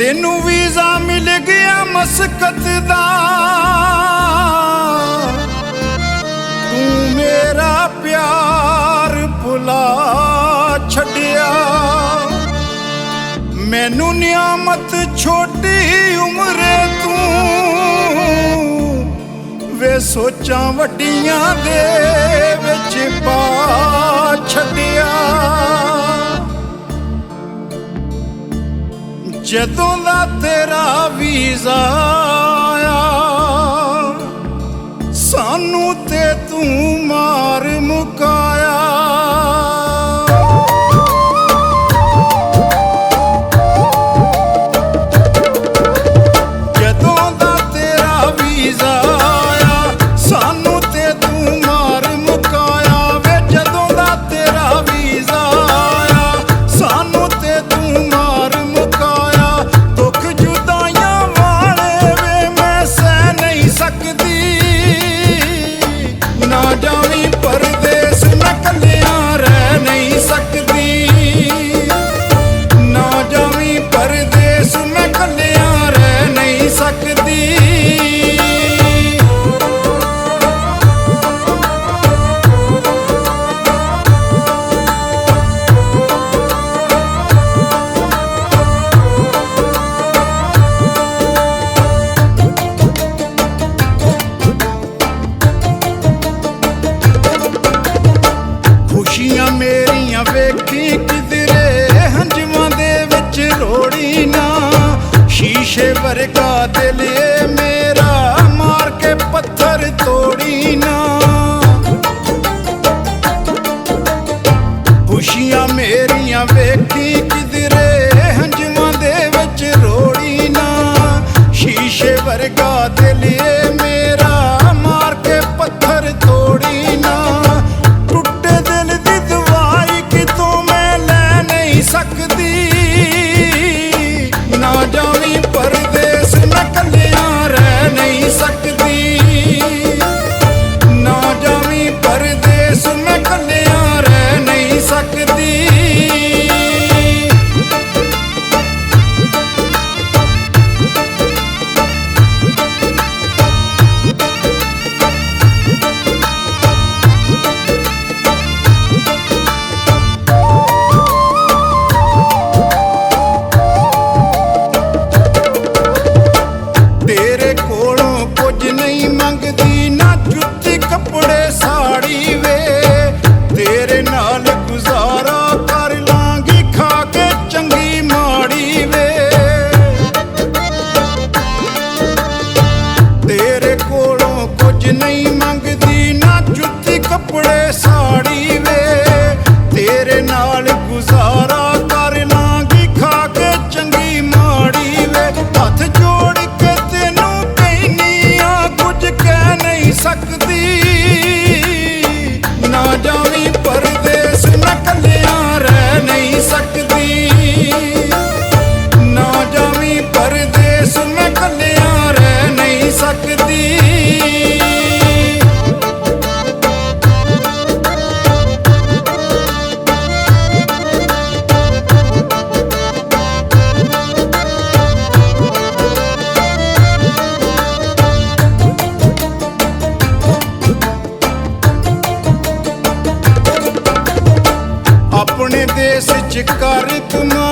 तेनू वीजा मिल गया मस्कत दा, तू मेरा प्यार भुला छड़िया। मैनू नियामत छोटी उम्रे तू वे सोचा वड्डियां दे विच पा छड़िया। जदों दा तेरा वीजा आया सानू ते तू मार मुकाया। जदों दा तेरा वीजा आया सानू ते तू मार मुकाया। वे जदों दा तेरा वीजा आया सानू ते तू मार मुकाया। दुख जुदाइयां वाले वे मैं सह नहीं सकदी, ना जावी परदेस मैं कलियां रह नहीं सकदी। ना जावी परदेस मैं कलियां रह नहीं सकदी। खुशियां मेरियां वेखी किधरे हंजवां दे विच रोड़ी ना। शीशे वर्गा दिल ए मेरा मार के पत्थर तोड़ी ना। खुशियां मेरियां वेखी किधरे हंजवां दे विच रोड़ी ना। शीशे वर्गा दिल ए मेरा मार के पत्थर तोड़ी ना। टुटे दिल दी दवाई कितों मैं लै नहीं सकदी, ना जावी परदेस मैं कलियां रह नहीं सकदी। ना जावी परदेस मैं कलियां रह नहीं सकदी। तेरे कोलों कुछ नहीं मंगदी, ना जुत्ती कपड़े साड़ी वे। तेरे नाल गुजारा कर लांगी खा के चंगी माड़ी वे। तेरे कोलों कुछ नहीं मंगदी, ना जुत्ती कपड़े साड़ी वे। तेरे नाल गुजारा कर लांगी खा के चंगी माड़ी वे। हथ जोड़ के तेनू कहनिया कुछ कह नहीं सकदी, ना जावी परदेस मैं कलियां रह नहीं सकदी। ना जावी परदेस मैं कलियां रह नहीं सकदी। अपने देश च कर कमा